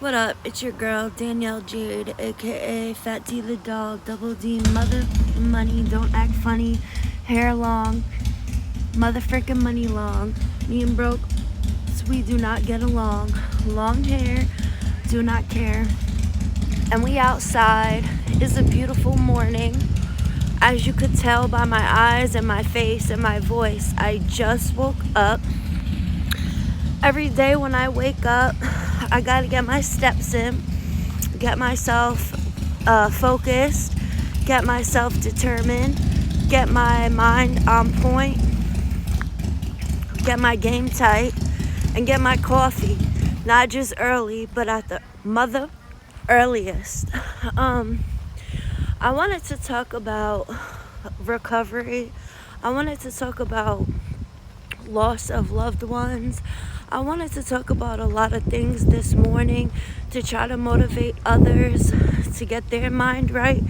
What up? It's your girl, Danielle Jade, aka Fat D the Doll, Double D, Mother Money, Don't Act Funny, Hair Long, Mother Frickin' Money Long. Me and broke, we do not get along. Long hair, do not care. And we outside. It's a beautiful morning. As you could tell by my eyes and my face and my voice, I just woke up. Every day when I wake up, I gotta get my steps in, get myself focused, get myself determined, get my mind on point, get my game tight, and get my coffee. Not just early, but at the mother earliest. I wanted to talk about recovery. I wanted to talk about loss of loved ones. I wanted to talk about a lot of things this morning to try to motivate others to get their mind right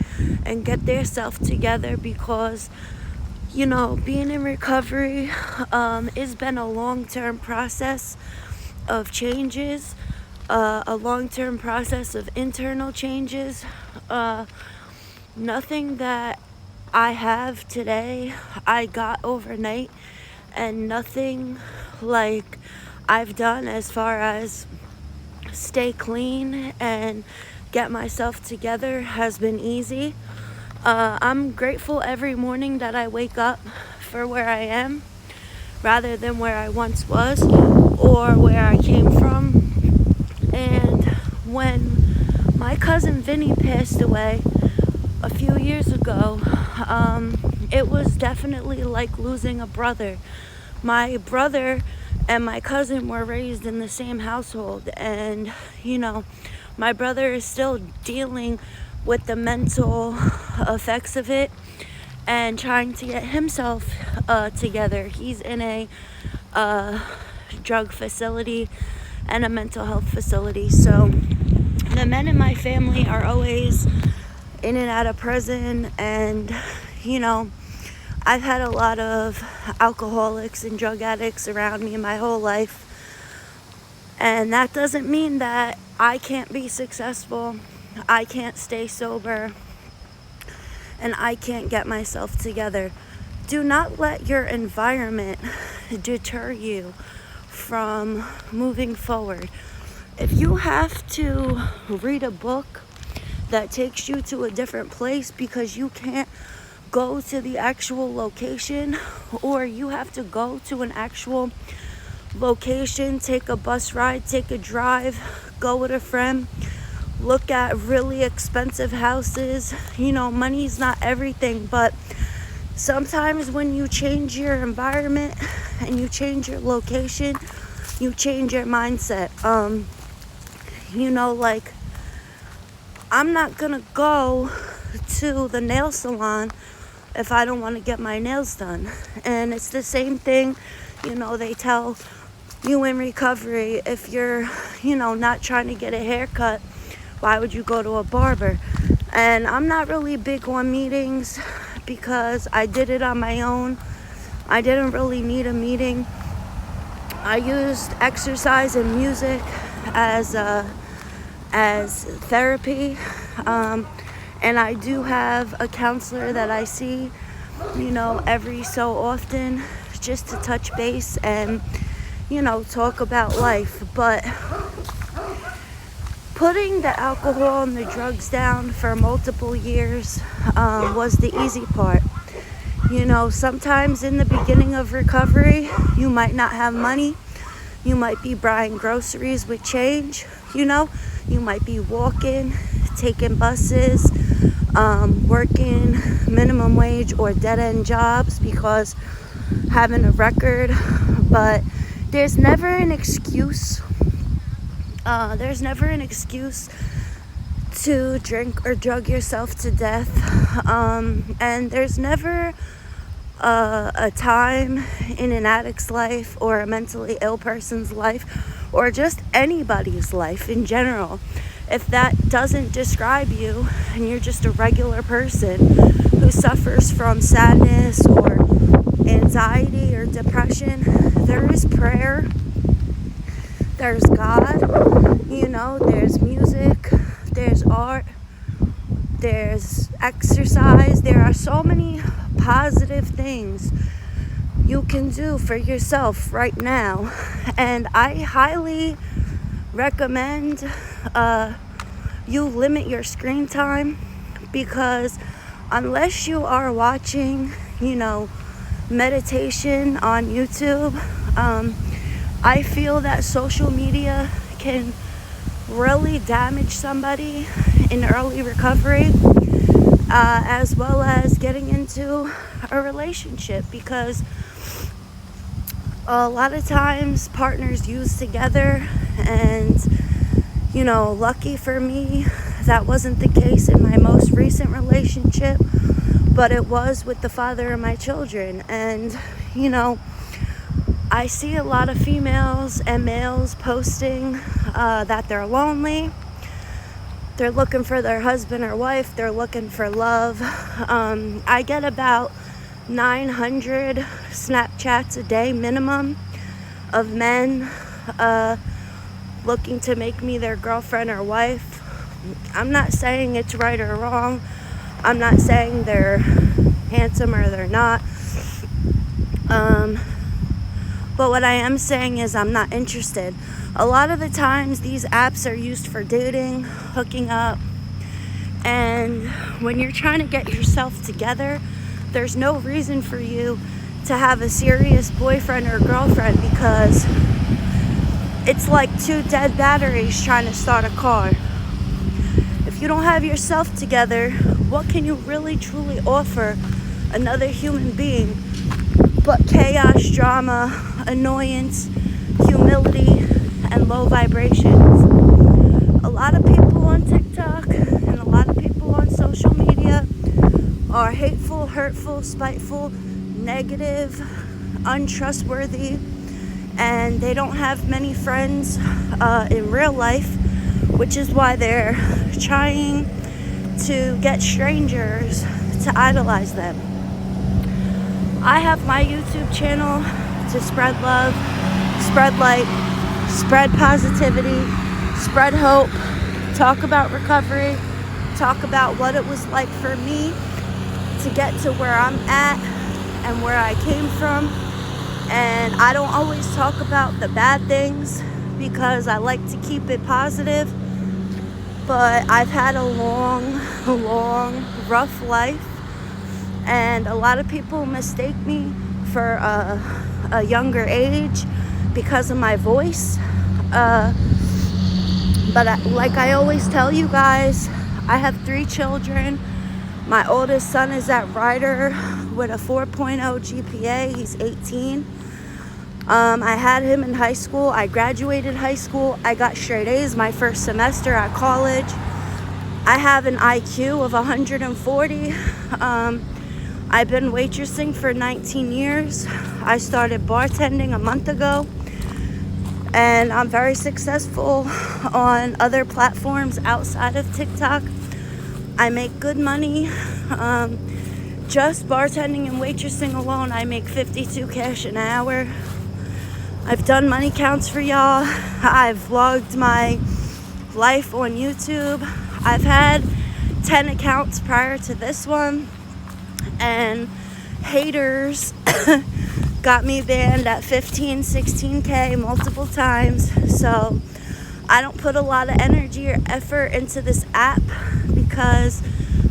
and get their self together, because being in recovery has been a long-term process of changes, a long-term process of internal changes. Nothing that I have today I got overnight, and nothing like I've done as far as stay clean and get myself together has been easy. I'm grateful every morning that I wake up for where I am rather than where I once was or where I came from. And when my cousin Vinny passed away a few years ago, it was definitely like losing a brother. My brother and my cousin were raised in the same household, and my brother is still dealing with the mental effects of it and trying to get himself together. He's in a drug facility and a mental health facility. So the men in my family are always in and out of prison, and I've had a lot of alcoholics and drug addicts around me my whole life. And that doesn't mean that I can't be successful, I can't stay sober, and I can't get myself together. Do not let your environment deter you from moving forward. If you have to read a book that takes you to a different place because you can't go to the actual location, or you have to go to an actual location, take a bus ride, take a drive, go with a friend, look at really expensive houses. Money's not everything, but sometimes when you change your environment and you change your location, you change your mindset. Like, I'm not gonna go to the nail salon if I don't want to get my nails done. And it's the same thing, they tell you in recovery, if you're, not trying to get a haircut, why would you go to a barber? And I'm not really big on meetings because I did it on my own. I didn't really need a meeting. I used exercise and music as therapy. And I do have a counselor that I see, every so often, just to touch base and, talk about life. But putting the alcohol and the drugs down for multiple years was the easy part. Sometimes in the beginning of recovery, you might not have money. You might be buying groceries with change, You might be walking, taking buses, working minimum wage or dead-end jobs because having a record. But there's never an excuse. There's never an excuse to drink or drug yourself to death. And there's never a time in an addict's life or a mentally ill person's life or just anybody's life in general, if that doesn't describe you and you're just a regular person who suffers from sadness or anxiety or depression, there is prayer, there's God, there's there's exercise. There are so many positive things you can do for yourself right now. And I highly recommend you limit your screen time, because unless you are watching, meditation on YouTube, I feel that social media can really damage somebody in early recovery, as well as getting into a relationship, because a lot of times partners use together, and lucky for me, that wasn't the case in my most recent relationship, but it was with the father of my children. And I see a lot of females and males posting that they're lonely, they're looking for their husband or wife, they're looking for love. I get about 900 Snapchats a day minimum of men looking to make me their girlfriend or wife. I'm not saying it's right or wrong. I'm not saying they're handsome or they're not. But what I am saying is I'm not interested. A lot of the times these apps are used for dating, hooking up, and when you're trying to get yourself together, there's no reason for you to have a serious boyfriend or girlfriend, because it's like two dead batteries trying to start a car. If you don't have yourself together, what can you really truly offer another human being but chaos, drama, annoyance, humility, and low vibrations? A lot of people on TikTok and a lot of people on social media are hateful, hurtful, spiteful, negative, untrustworthy, and they don't have many friends in real life, which is why they're trying to get strangers to idolize them. I have my YouTube channel to spread love, spread light, spread positivity, spread hope, talk about recovery, talk about what it was like for me to get to where I'm at and where I came from. And I don't always talk about the bad things because I like to keep it positive, but I've had a long, rough life, and a lot of people mistake me for a younger age because of my voice. But like I always tell you guys, I have 3 children. My oldest son is at Rider with a 4.0 GPA. He's 18. I had him in high school. I graduated high school. I got straight A's my first semester at college. I have an IQ of 140. I've been waitressing for 19 years. I started bartending a month ago. And I'm very successful on other platforms outside of TikTok. I make good money. Just bartending and waitressing alone, I make $52 cash an hour. I've done money counts for y'all. I've vlogged my life on YouTube. I've had 10 accounts prior to this one. And haters got me banned at 15, 16K multiple times. So I don't put a lot of energy or effort into this app because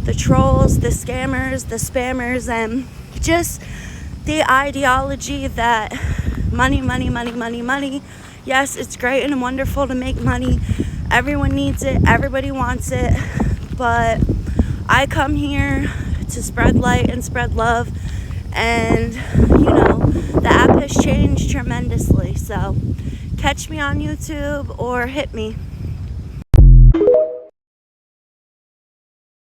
the trolls, the scammers, the spammers, and just the ideology that money. Yes, it's great and wonderful to make money. Everyone needs it. Everybody wants it. But I come here to spread light and spread love. And, the app has changed tremendously. So catch me on YouTube or hit me.